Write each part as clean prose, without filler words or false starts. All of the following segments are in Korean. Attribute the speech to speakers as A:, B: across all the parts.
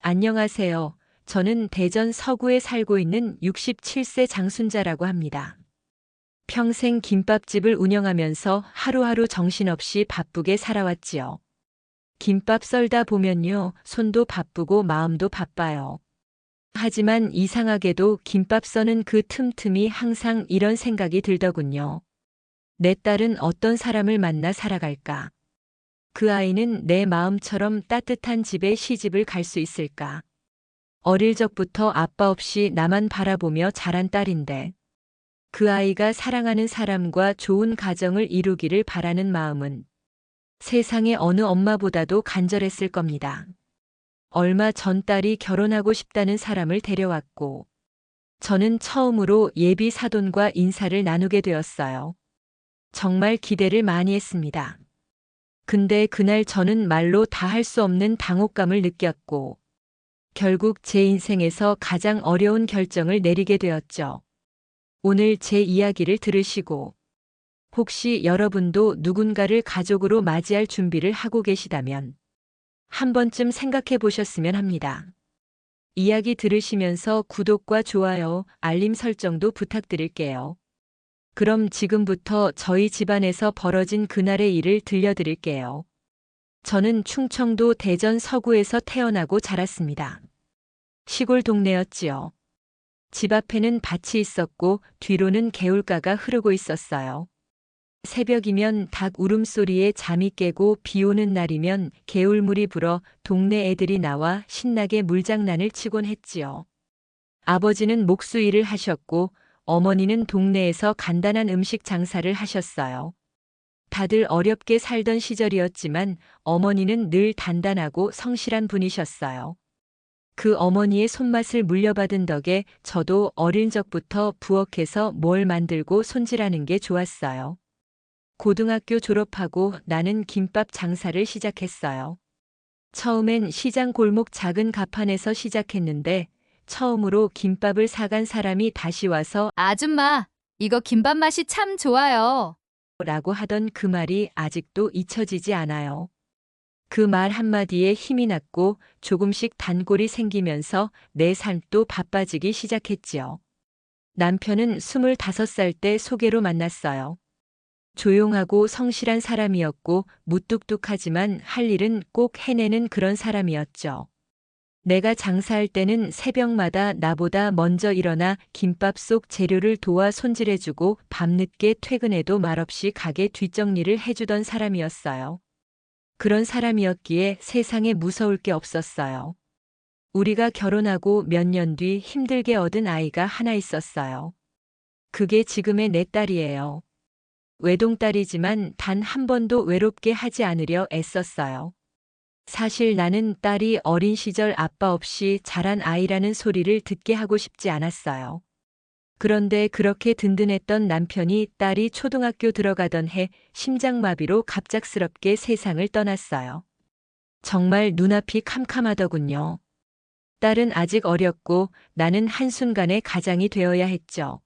A: 안녕하세요. 저는 대전 서구에 살고 있는 67세 장순자라고 합니다. 평생 김밥집을 운영하면서 하루하루 정신없이 바쁘게 살아왔지요. 김밥 썰다 보면요, 손도 바쁘고 마음도 바빠요. 하지만 이상하게도 김밥 써는 그 틈틈이 항상 이런 생각이 들더군요. 내 딸은 어떤 사람을 만나 살아갈까? 그 아이는 내 마음처럼 따뜻한 집에 시집을 갈 수 있을까? 어릴 적부터 아빠 없이 나만 바라보며 자란 딸인데 그 아이가 사랑하는 사람과 좋은 가정을 이루기를 바라는 마음은 세상의 어느 엄마보다도 간절했을 겁니다. 얼마 전 딸이 결혼하고 싶다는 사람을 데려왔고 저는 처음으로 예비 사돈과 인사를 나누게 되었어요. 정말 기대를 많이 했습니다. 근데 그날 저는 말로 다 할 수 없는 당혹감을 느꼈고 결국 제 인생에서 가장 어려운 결정을 내리게 되었죠. 오늘 제 이야기를 들으시고 혹시 여러분도 누군가를 가족으로 맞이할 준비를 하고 계시다면 한 번쯤 생각해 보셨으면 합니다. 이야기 들으시면서 구독과 좋아요, 알림 설정도 부탁드릴게요. 그럼 지금부터 저희 집안에서 벌어진 그날의 일을 들려드릴게요. 저는 충청도 대전 서구에서 태어나고 자랐습니다. 시골 동네였지요. 집 앞에는 밭이 있었고 뒤로는 개울가가 흐르고 있었어요. 새벽이면 닭 울음소리에 잠이 깨고 비 오는 날이면 개울물이 불어 동네 애들이 나와 신나게 물장난을 치곤 했지요. 아버지는 목수 일을 하셨고 어머니는 동네에서 간단한 음식 장사를 하셨어요. 다들 어렵게 살던 시절이었지만 어머니는 늘 단단하고 성실한 분이셨어요. 그 어머니의 손맛을 물려받은 덕에 저도 어린 적부터 부엌에서 뭘 만들고 손질하는 게 좋았어요. 고등학교 졸업하고 나는 김밥 장사를 시작했어요. 처음엔 시장 골목 작은 가판에서 시작했는데 처음으로 김밥을 사간 사람이 다시 와서
B: 아줌마, 이거 김밥 맛이 참 좋아요.
A: 라고 하던 그 말이 아직도 잊혀지지 않아요. 그 말 한마디에 힘이 났고 조금씩 단골이 생기면서 내 삶도 바빠지기 시작했지요. 남편은 25살 때 소개로 만났어요. 조용하고 성실한 사람이었고 무뚝뚝하지만 할 일은 꼭 해내는 그런 사람이었죠. 내가 장사할 때는 새벽마다 나보다 먼저 일어나 김밥 속 재료를 도와 손질해주고 밤늦게 퇴근해도 말없이 가게 뒷정리를 해주던 사람이었어요. 그런 사람이었기에 세상에 무서울 게 없었어요. 우리가 결혼하고 몇 년 뒤 힘들게 얻은 아이가 하나 있었어요. 그게 지금의 내 딸이에요. 외동딸이지만 단 한 번도 외롭게 하지 않으려 애썼어요. 사실 나는 딸이 어린 시절 아빠 없이 자란 아이라는 소리를 듣게 하고 싶지 않았어요. 그런데 그렇게 든든했던 남편이 딸이 초등학교 들어가던 해 심장마비로 갑작스럽게 세상을 떠났어요. 정말 눈앞이 캄캄하더군요. 딸은 아직 어렸고 나는 한순간에 가장이 되어야 했죠.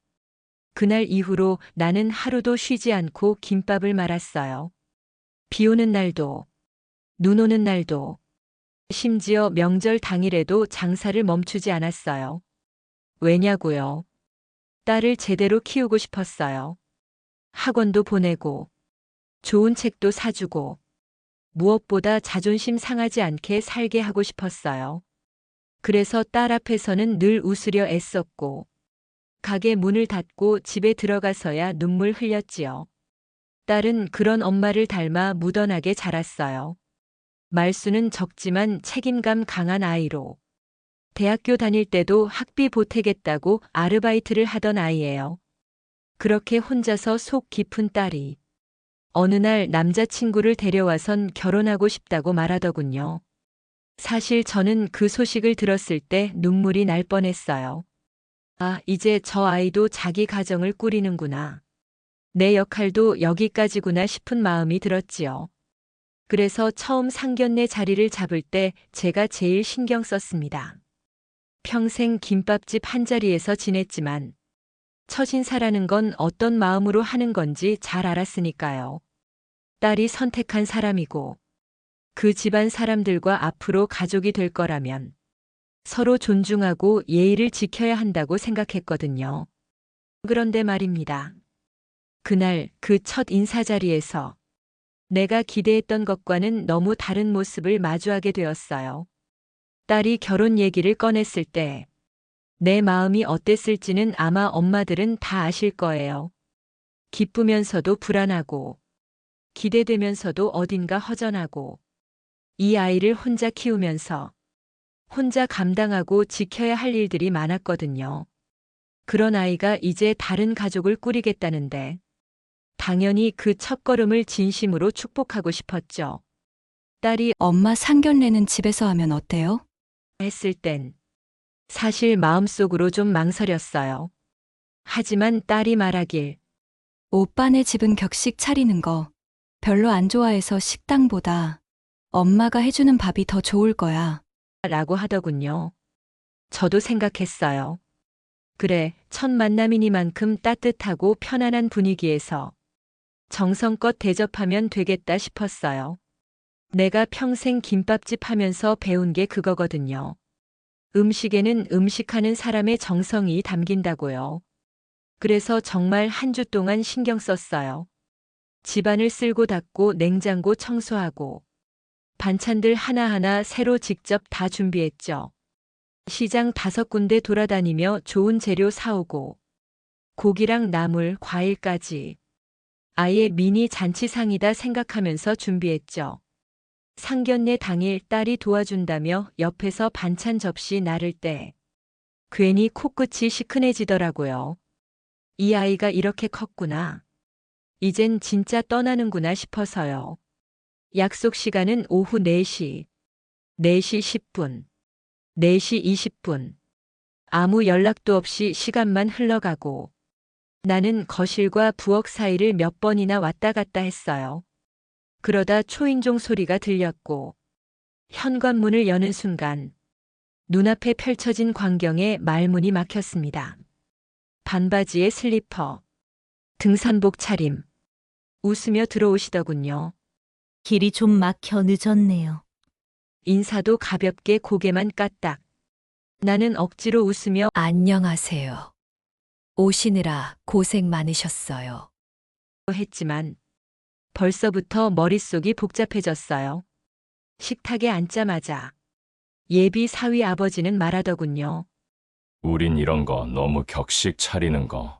A: 그날 이후로 나는 하루도 쉬지 않고 김밥을 말았어요. 비 오는 날도, 눈 오는 날도, 심지어 명절 당일에도 장사를 멈추지 않았어요. 왜냐고요? 딸을 제대로 키우고 싶었어요. 학원도 보내고, 좋은 책도 사주고, 무엇보다 자존심 상하지 않게 살게 하고 싶었어요. 그래서 딸 앞에서는 늘 웃으려 애썼고, 가게 문을 닫고 집에 들어가서야 눈물 흘렸지요. 딸은 그런 엄마를 닮아 무던하게 자랐어요. 말수는 적지만 책임감 강한 아이로. 대학교 다닐 때도 학비 보태겠다고 아르바이트를 하던 아이예요. 그렇게 혼자서 속 깊은 딸이 어느 날 남자친구를 데려와선 결혼하고 싶다고 말하더군요. 사실 저는 그 소식을 들었을 때 눈물이 날 뻔했어요. 아, 이제 저 아이도 자기 가정을 꾸리는구나. 내 역할도 여기까지구나 싶은 마음이 들었지요. 그래서 처음 상견례 자리를 잡을 때 제가 제일 신경 썼습니다. 평생 김밥집 한자리에서 지냈지만 처신사라는 건 어떤 마음으로 하는 건지 잘 알았으니까요. 딸이 선택한 사람이고 그 집안 사람들과 앞으로 가족이 될 거라면 서로 존중하고 예의를 지켜야 한다고 생각했거든요. 그런데 말입니다. 그날 그 첫 인사 자리에서 내가 기대했던 것과는 너무 다른 모습을 마주하게 되었어요. 딸이 결혼 얘기를 꺼냈을 때 내 마음이 어땠을지는 아마 엄마들은 다 아실 거예요. 기쁘면서도 불안하고 기대되면서도 어딘가 허전하고 이 아이를 혼자 키우면서 혼자 감당하고 지켜야 할 일들이 많았거든요. 그런 아이가 이제 다른 가족을 꾸리겠다는데 당연히 그 첫걸음을 진심으로 축복하고 싶었죠. 딸이
C: 엄마 상견례는 집에서 하면 어때요?
A: 했을 땐 사실 마음속으로 좀 망설였어요. 하지만 딸이 말하길
C: 오빠네 집은 격식 차리는 거 별로 안 좋아해서 식당보다 엄마가 해주는 밥이 더 좋을 거야.
A: 라고 하더군요. 저도 생각했어요. 그래, 첫 만남이니만큼 따뜻하고 편안한 분위기에서 정성껏 대접하면 되겠다 싶었어요. 내가 평생 김밥집 하면서 배운 게 그거거든요. 음식에는 음식하는 사람의 정성이 담긴다고요. 그래서 정말 한 주 동안 신경 썼어요. 집안을 쓸고 닦고 냉장고 청소하고 반찬들 하나하나 새로 직접 다 준비했죠. 시장 5군데 돌아다니며 좋은 재료 사오고 고기랑 나물, 과일까지 아예 미니 잔치상이다 생각하면서 준비했죠. 상견례 당일 딸이 도와준다며 옆에서 반찬 접시 나를 때 괜히 코끝이 시큰해지더라고요. 이 아이가 이렇게 컸구나. 이젠 진짜 떠나는구나 싶어서요. 약속 시간은 오후 4시, 4시 10분, 4시 20분. 아무 연락도 없이 시간만 흘러가고 나는 거실과 부엌 사이를 몇 번이나 왔다 갔다 했어요. 그러다 초인종 소리가 들렸고 현관문을 여는 순간 눈앞에 펼쳐진 광경에 말문이 막혔습니다. 반바지에 슬리퍼, 등산복 차림. 웃으며 들어오시더군요.
D: 길이 좀 막혀 늦었네요.
A: 인사도 가볍게 고개만 까딱. 나는 억지로 웃으며
C: 안녕하세요. 오시느라 고생 많으셨어요.
A: 했지만 벌써부터 머릿속이 복잡해졌어요. 식탁에 앉자마자 예비 사위 아버지는 말하더군요.
E: 우린 이런 거 너무 격식 차리는 거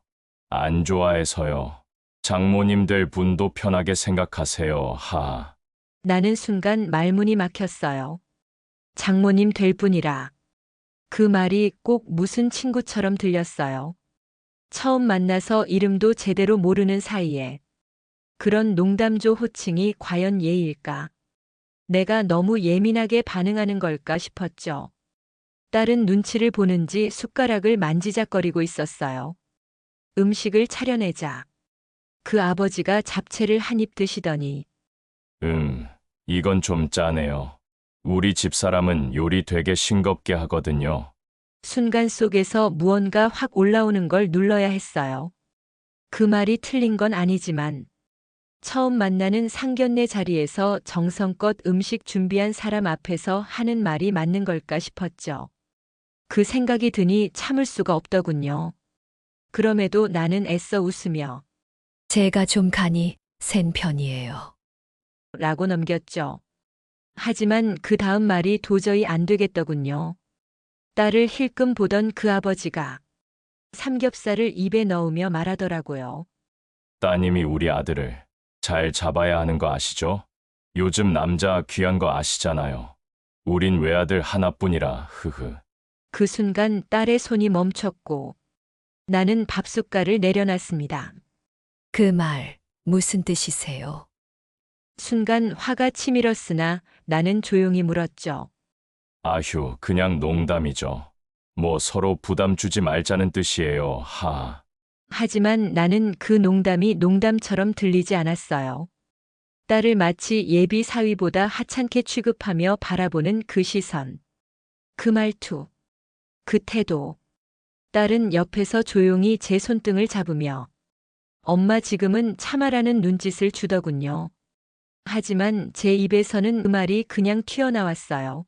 E: 안 좋아해서요. 장모님 될 분도 편하게 생각하세요. 하.
A: 나는 순간 말문이 막혔어요. 장모님 될 뿐이라. 그 말이 꼭 무슨 친구처럼 들렸어요. 처음 만나서 이름도 제대로 모르는 사이에 그런 농담조 호칭이 과연 예의일까? 내가 너무 예민하게 반응하는 걸까 싶었죠. 딸은 눈치를 보는지 숟가락을 만지작거리고 있었어요. 음식을 차려내자 그 아버지가 잡채를 한 입 드시더니
E: 이건 좀 짜네요. 우리 집사람은 요리 되게 싱겁게 하거든요.
A: 순간 속에서 무언가 확 올라오는 걸 눌러야 했어요. 그 말이 틀린 건 아니지만 처음 만나는 상견례 자리에서 정성껏 음식 준비한 사람 앞에서 하는 말이 맞는 걸까 싶었죠. 그 생각이 드니 참을 수가 없더군요. 그럼에도 나는 애써 웃으며
C: 제가 좀 간이 센 편이에요.
A: 라고 넘겼죠. 하지만 그 다음 말이 도저히 안 되겠더군요. 딸을 힐끔 보던 그 아버지가 삼겹살을 입에 넣으며 말하더라고요.
E: 따님이 우리 아들을 잘 잡아야 하는 거 아시죠? 요즘 남자 귀한 거 아시잖아요. 우린 외아들 하나뿐이라, 흐흐.
A: 그 순간 딸의 손이 멈췄고 나는 밥숟갈을 내려놨습니다.
C: 그 말 무슨 뜻이세요?
A: 순간 화가 치밀었으나 나는 조용히 물었죠.
E: 아휴, 그냥 농담이죠. 뭐 서로 부담 주지 말자는 뜻이에요, 하.
A: 하지만 나는 그 농담이 농담처럼 들리지 않았어요. 딸을 마치 예비 사위보다 하찮게 취급하며 바라보는 그 시선, 그 말투, 그 태도. 딸은 옆에서 조용히 제 손등을 잡으며 엄마 지금은 참아라는 눈짓을 주더군요. 하지만 제 입에서는 그 말이 그냥 튀어나왔어요.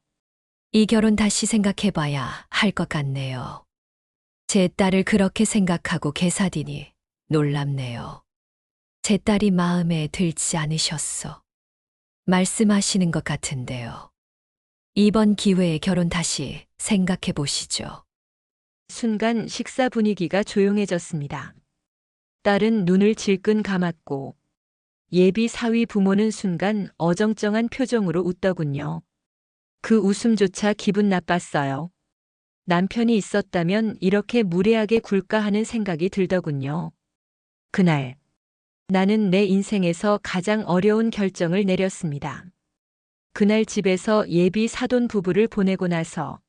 F: 이 결혼 다시 생각해봐야 할 것 같네요. 제 딸을 그렇게 생각하고 계사디니 놀랍네요. 제 딸이 마음에 들지 않으셨어. 말씀하시는 것 같은데요. 이번 기회에 결혼 다시 생각해 보시죠.
A: 순간 식사 분위기가 조용해졌습니다. 딸은 눈을 질끈 감았고 예비 사위 부모는 순간 어정쩡한 표정으로 웃더군요. 그 웃음조차 기분 나빴어요. 남편이 있었다면 이렇게 무례하게 굴까 하는 생각이 들더군요. 그날 나는 내 인생에서 가장 어려운 결정을 내렸습니다. 그날 집에서 예비 사돈 부부를 보내고 나서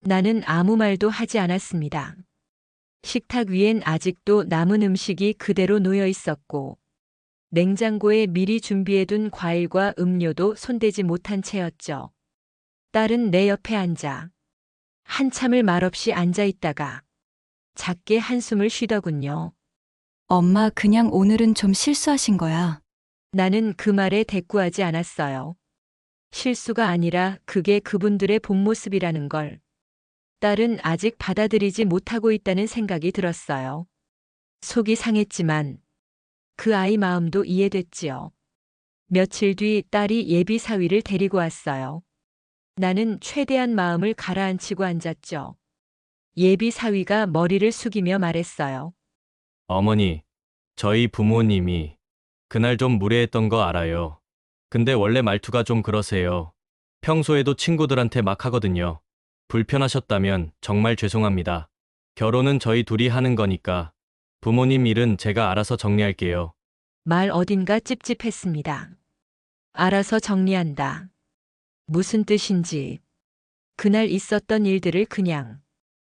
A: 나는 아무 말도 하지 않았습니다. 식탁 위엔 아직도 남은 음식이 그대로 놓여 있었고 냉장고에 미리 준비해둔 과일과 음료도 손대지 못한 채였죠. 딸은 내 옆에 앉아 한참을 말없이 앉아 있다가 작게 한숨을 쉬더군요.
C: 엄마, 그냥 오늘은 좀 실수하신 거야.
A: 나는 그 말에 대꾸하지 않았어요. 실수가 아니라 그게 그분들의 본 모습이라는 걸 딸은 아직 받아들이지 못하고 있다는 생각이 들었어요. 속이 상했지만 그 아이 마음도 이해됐지요. 며칠 뒤 딸이 예비 사위를 데리고 왔어요. 나는 최대한 마음을 가라앉히고 앉았죠. 예비 사위가 머리를 숙이며 말했어요.
G: 어머니, 저희 부모님이 그날 좀 무례했던 거 알아요. 근데 원래 말투가 좀 그러세요. 평소에도 친구들한테 막 하거든요. 불편하셨다면 정말 죄송합니다. 결혼은 저희 둘이 하는 거니까 부모님 일은 제가 알아서 정리할게요.
A: 말 어딘가 찝찝했습니다. 알아서 정리한다. 무슨 뜻인지. 그날 있었던 일들을 그냥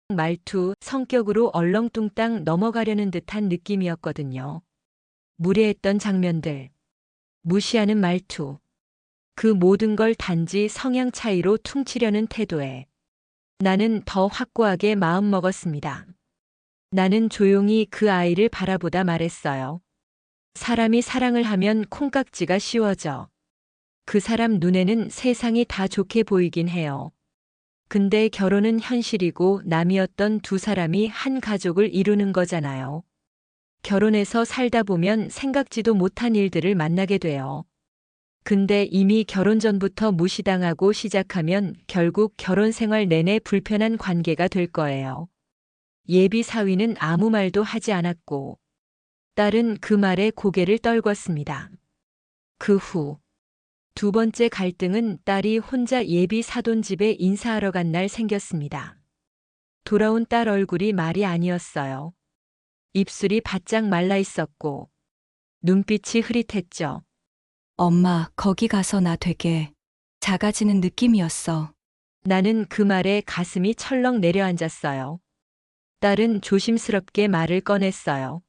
A: 말투, 성격으로 얼렁뚱땅 넘어가려는 듯한 느낌이었거든요. 무례했던 장면들, 무시하는 말투, 그 모든 걸 단지 성향 차이로 퉁치려는 태도에 나는 더 확고하게 마음먹었습니다. 나는 조용히 그 아이를 바라보다 말했어요. 사람이 사랑을 하면 콩깍지가 씌워져. 그 사람 눈에는 세상이 다 좋게 보이긴 해요. 근데 결혼은 현실이고 남이었던 두 사람이 한 가족을 이루는 거잖아요. 결혼해서 살다 보면 생각지도 못한 일들을 만나게 돼요. 근데 이미 결혼 전부터 무시당하고 시작하면 결국 결혼 생활 내내 불편한 관계가 될 거예요. 예비 사위는 아무 말도 하지 않았고 딸은 그 말에 고개를 떨궜습니다. 그 후 두 번째 갈등은 딸이 혼자 예비 사돈 집에 인사하러 간 날 생겼습니다. 돌아온 딸 얼굴이 말이 아니었어요. 입술이 바짝 말라 있었고 눈빛이 흐릿했죠.
C: 엄마, 거기 가서 나 되게 작아지는 느낌이었어.
A: 나는 그 말에 가슴이 철렁 내려앉았어요. 딸은 조심스럽게 말을 꺼냈어요.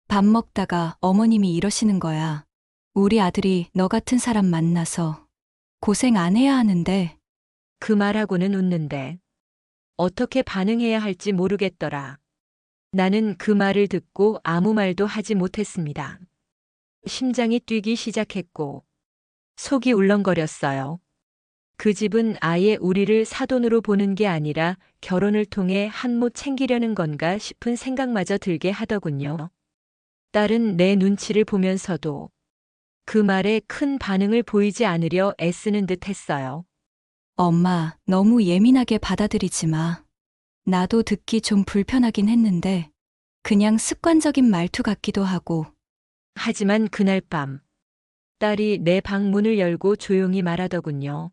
C: 밥 먹다가 어머님이 이러시는 거야. 우리 아들이 너 같은 사람 만나서 고생 안 해야 하는데.
A: 그 말하고는 웃는데 어떻게 반응해야 할지 모르겠더라. 나는 그 말을 듣고 아무 말도 하지 못했습니다. 심장이 뛰기 시작했고 속이 울렁거렸어요. 그 집은 아예 우리를 사돈으로 보는 게 아니라 결혼을 통해 한몫 챙기려는 건가 싶은 생각마저 들게 하더군요. 딸은 내 눈치를 보면서도 그 말에 큰 반응을 보이지 않으려 애쓰는 듯 했어요.
C: 엄마, 너무 예민하게 받아들이지 마. 나도 듣기 좀 불편하긴 했는데 그냥 습관적인 말투 같기도 하고.
A: 하지만 그날 밤 딸이 내 방 문을 열고 조용히 말하더군요.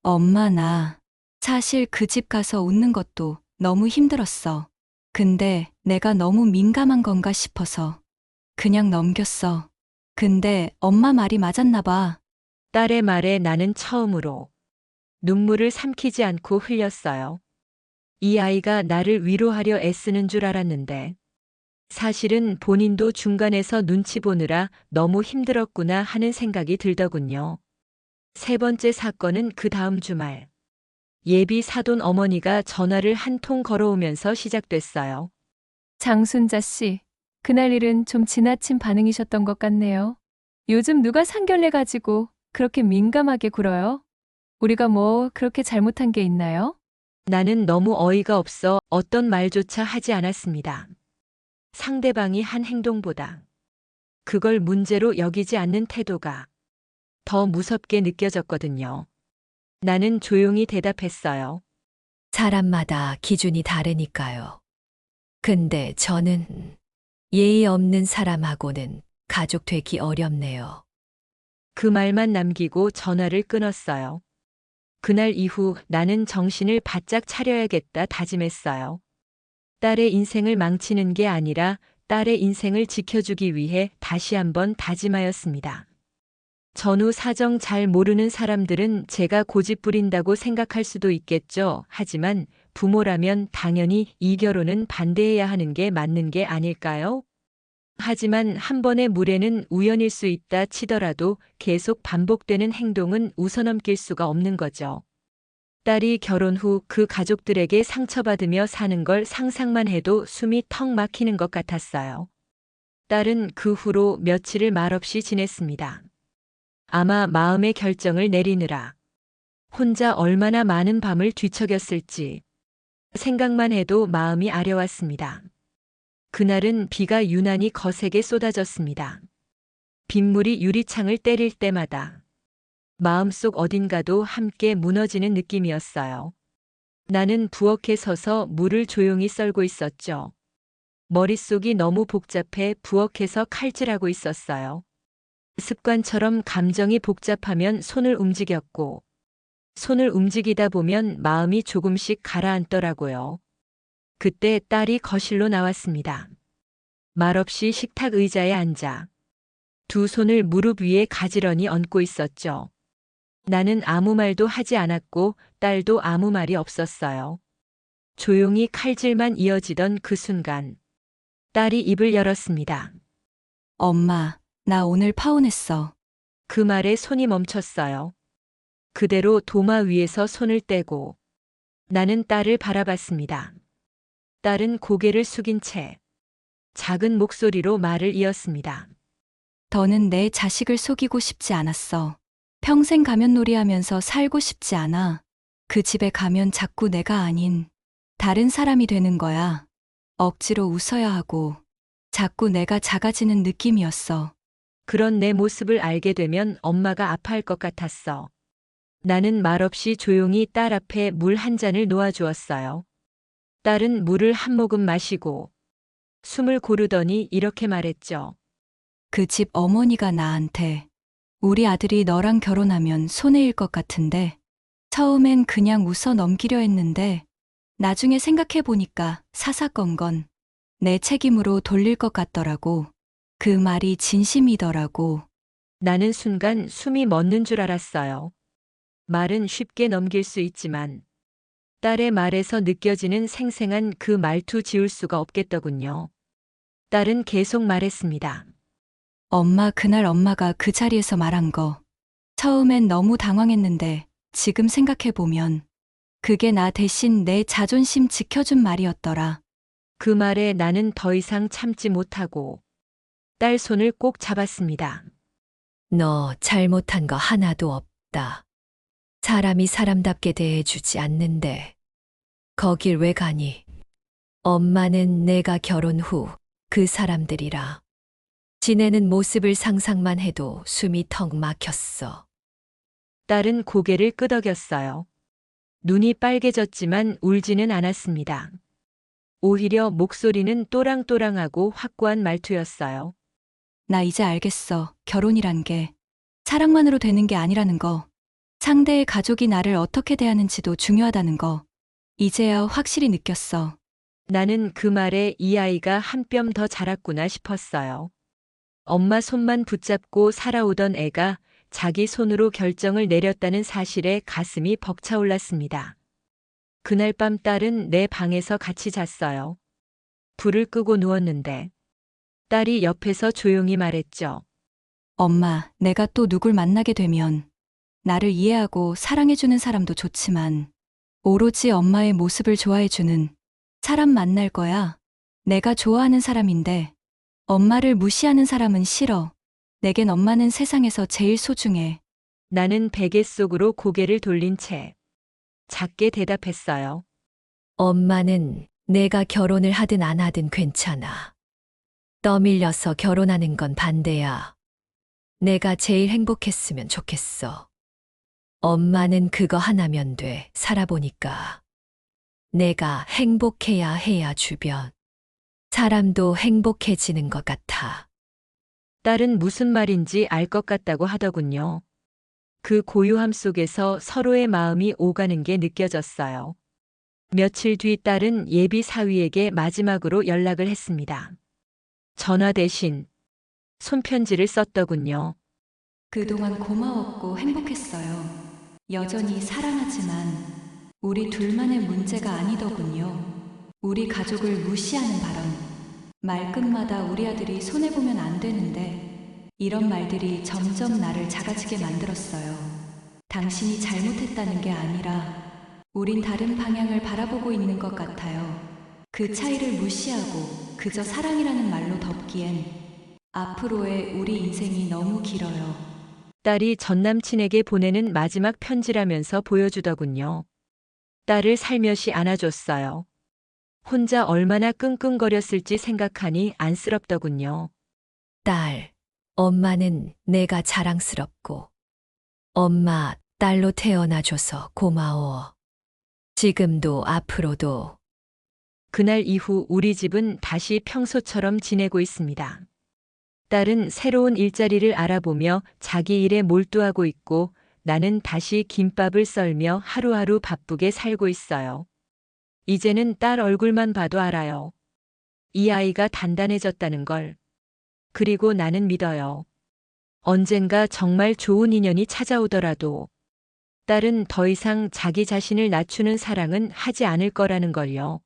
C: 엄마, 나 사실 그 집 가서 웃는 것도 너무 힘들었어. 근데 내가 너무 민감한 건가 싶어서 그냥 넘겼어. 근데 엄마 말이 맞았나 봐.
A: 딸의 말에 나는 처음으로 눈물을 삼키지 않고 흘렸어요. 이 아이가 나를 위로하려 애쓰는 줄 알았는데 사실은 본인도 중간에서 눈치 보느라 너무 힘들었구나 하는 생각이 들더군요. 세 번째 사건은 그 다음 주말. 예비 사돈 어머니가 전화를 한 통 걸어오면서 시작됐어요.
H: 장순자 씨, 그날 일은 좀 지나친 반응이셨던 것 같네요. 요즘 누가 상견례 가지고 그렇게 민감하게 굴어요? 우리가 뭐 그렇게 잘못한 게 있나요?
A: 나는 너무 어이가 없어 어떤 말조차 하지 않았습니다. 상대방이 한 행동보다 그걸 문제로 여기지 않는 태도가 더 무섭게 느껴졌거든요. 나는 조용히 대답했어요.
F: 사람마다 기준이 다르니까요. 근데 저는 예의 없는 사람하고는 가족 되기 어렵네요.
A: 그 말만 남기고 전화를 끊었어요. 그날 이후 나는 정신을 바짝 차려야겠다 다짐했어요. 딸의 인생을 망치는 게 아니라 딸의 인생을 지켜주기 위해 다시 한번 다짐하였습니다. 전후 사정 잘 모르는 사람들은 제가 고집 부린다고 생각할 수도 있겠죠. 하지만 부모라면 당연히 이 결혼은 반대해야 하는 게 맞는 게 아닐까요? 하지만 한 번의 물에는 우연일 수 있다 치더라도 계속 반복되는 행동은 웃어넘길 수가 없는 거죠. 딸이 결혼 후 그 가족들에게 상처받으며 사는 걸 상상만 해도 숨이 턱 막히는 것 같았어요. 딸은 그 후로 며칠을 말없이 지냈습니다. 아마 마음의 결정을 내리느라 혼자 얼마나 많은 밤을 뒤척였을지 생각만 해도 마음이 아려왔습니다. 그날은 비가 유난히 거세게 쏟아졌습니다. 빗물이 유리창을 때릴 때마다 마음속 어딘가도 함께 무너지는 느낌이었어요. 나는 부엌에 서서 물을 조용히 썰고 있었죠. 머릿속이 너무 복잡해 부엌에서 칼질하고 있었어요. 습관처럼 감정이 복잡하면 손을 움직였고, 손을 움직이다 보면 마음이 조금씩 가라앉더라고요. 그때 딸이 거실로 나왔습니다. 말없이 식탁 의자에 앉아 두 손을 무릎 위에 가지런히 얹고 있었죠. 나는 아무 말도 하지 않았고 딸도 아무 말이 없었어요. 조용히 칼질만 이어지던 그 순간 딸이 입을 열었습니다.
C: 엄마, 나 오늘 파혼했어.
A: 그 말에 손이 멈췄어요. 그대로 도마 위에서 손을 떼고 나는 딸을 바라봤습니다. 딸은 고개를 숙인 채 작은 목소리로 말을 이었습니다.
C: 더는 내 자식을 속이고 싶지 않았어. 평생 가면놀이 하면서 살고 싶지 않아. 그 집에 가면 자꾸 내가 아닌 다른 사람이 되는 거야. 억지로 웃어야 하고 자꾸 내가 작아지는 느낌이었어.
A: 그런 내 모습을 알게 되면 엄마가 아파할 것 같았어. 나는 말없이 조용히 딸 앞에 물 한 잔을 놓아주었어요. 딸은 물을 한 모금 마시고 숨을 고르더니 이렇게 말했죠.
C: 그 집 어머니가 나한테 우리 아들이 너랑 결혼하면 손해일 것 같은데 처음엔 그냥 웃어 넘기려 했는데 나중에 생각해 보니까 사사건건 내 책임으로 돌릴 것 같더라고. 그 말이 진심이더라고.
A: 나는 순간 숨이 멎는 줄 알았어요. 말은 쉽게 넘길 수 있지만 딸의 말에서 느껴지는 생생한 그 말투 지울 수가 없겠더군요. 딸은 계속 말했습니다.
C: 엄마, 그날 엄마가 그 자리에서 말한 거. 처음엔 너무 당황했는데 지금 생각해보면 그게 나 대신 내 자존심 지켜준 말이었더라.
A: 그 말에 나는 더 이상 참지 못하고 딸 손을 꼭 잡았습니다.
F: 너 잘못한 거 하나도 없다. 사람이 사람답게 대해주지 않는데 거길 왜 가니? 엄마는 내가 결혼 후 그 사람들이라 지내는 모습을 상상만 해도 숨이 턱 막혔어.
A: 딸은 고개를 끄덕였어요. 눈이 빨개졌지만 울지는 않았습니다. 오히려 목소리는 또랑또랑하고 확고한 말투였어요.
C: 나 이제 알겠어. 결혼이란 게 사랑만으로 되는 게 아니라는 거. 상대의 가족이 나를 어떻게 대하는지도 중요하다는 거. 이제야 확실히 느꼈어.
A: 나는 그 말에 이 아이가 한 뼘 더 자랐구나 싶었어요. 엄마 손만 붙잡고 살아오던 애가 자기 손으로 결정을 내렸다는 사실에 가슴이 벅차올랐습니다. 그날 밤 딸은 내 방에서 같이 잤어요. 불을 끄고 누웠는데 딸이 옆에서 조용히 말했죠.
C: 엄마, 내가 또 누굴 만나게 되면 나를 이해하고 사랑해주는 사람도 좋지만 오로지 엄마의 모습을 좋아해주는 사람 만날 거야. 내가 좋아하는 사람인데 엄마를 무시하는 사람은 싫어. 내겐 엄마는 세상에서 제일 소중해.
A: 나는 베개 속으로 고개를 돌린 채 작게 대답했어요.
F: 엄마는 내가 결혼을 하든 안 하든 괜찮아. 떠밀려서 결혼하는 건 반대야. 내가 제일 행복했으면 좋겠어. 엄마는 그거 하나면 돼, 살아보니까. 내가 행복해야 해야 주변 사람도 행복해지는 것 같아.
A: 딸은 무슨 말인지 알 것 같다고 하더군요. 그 고요함 속에서 서로의 마음이 오가는 게 느껴졌어요. 며칠 뒤 딸은 예비 사위에게 마지막으로 연락을 했습니다. 전화 대신 손편지를 썼더군요.
C: 그동안 고마웠고 행복했어요. 여전히 사랑하지만 우리 둘만의 문제가 아니더군요. 우리 가족을 무시하는 발언. 말끝마다 우리 아들이 손해보면 안 되는데 이런 말들이 점점 나를 작아지게 만들었어요. 당신이 잘못했다는 게 아니라 우린 다른 방향을 바라보고 있는 것 같아요. 그 차이를 무시하고 그저 사랑이라는 말로 덮기엔 앞으로의 우리 인생이 너무 길어요.
A: 딸이 전남친에게 보내는 마지막 편지라면서 보여주더군요. 딸을 살며시 안아줬어요. 혼자 얼마나 끙끙거렸을지 생각하니 안쓰럽더군요.
F: 딸, 엄마는 내가 자랑스럽고 엄마 딸로 태어나줘서 고마워. 지금도 앞으로도.
A: 그날 이후 우리 집은 다시 평소처럼 지내고 있습니다. 딸은 새로운 일자리를 알아보며 자기 일에 몰두하고 있고 나는 다시 김밥을 썰며 하루하루 바쁘게 살고 있어요. 이제는 딸 얼굴만 봐도 알아요. 이 아이가 단단해졌다는 걸. 그리고 나는 믿어요. 언젠가 정말 좋은 인연이 찾아오더라도 딸은 더 이상 자기 자신을 낮추는 사랑은 하지 않을 거라는 걸요.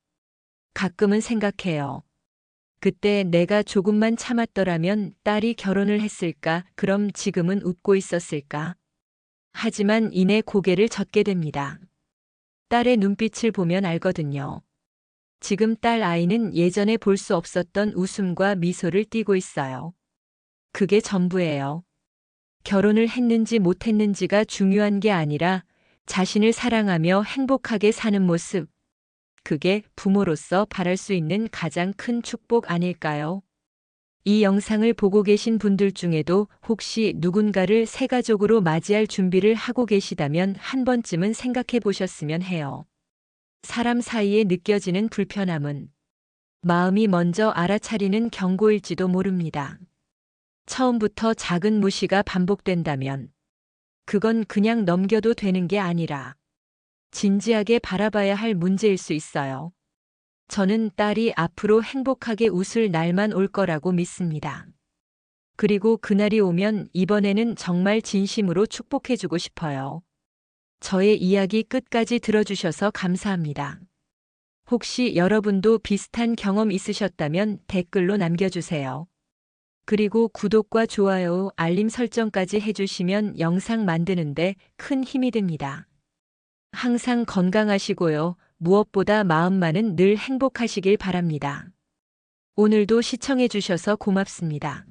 A: 가끔은 생각해요. 그때 내가 조금만 참았더라면 딸이 결혼을 했을까? 그럼 지금은 웃고 있었을까? 하지만 이내 고개를 젓게 됩니다. 딸의 눈빛을 보면 알거든요. 지금 딸 아이는 예전에 볼 수 없었던 웃음과 미소를 띠고 있어요. 그게 전부예요. 결혼을 했는지 못했는지가 중요한 게 아니라 자신을 사랑하며 행복하게 사는 모습. 그게 부모로서 바랄 수 있는 가장 큰 축복 아닐까요? 이 영상을 보고 계신 분들 중에도 혹시 누군가를 새 가족으로 맞이할 준비를 하고 계시다면 한 번쯤은 생각해 보셨으면 해요. 사람 사이에 느껴지는 불편함은 마음이 먼저 알아차리는 경고일지도 모릅니다. 처음부터 작은 무시가 반복된다면 그건 그냥 넘겨도 되는 게 아니라 진지하게 바라봐야 할 문제일 수 있어요. 저는 딸이 앞으로 행복하게 웃을 날만 올 거라고 믿습니다. 그리고 그날이 오면 이번에는 정말 진심으로 축복해주고 싶어요. 저의 이야기 끝까지 들어주셔서 감사합니다. 혹시 여러분도 비슷한 경험 있으셨다면 댓글로 남겨주세요. 그리고 구독과 좋아요, 알림 설정까지 해주시면 영상 만드는데 큰 힘이 됩니다. 항상 건강하시고요. 무엇보다 마음만은 늘 행복하시길 바랍니다. 오늘도 시청해주셔서 고맙습니다.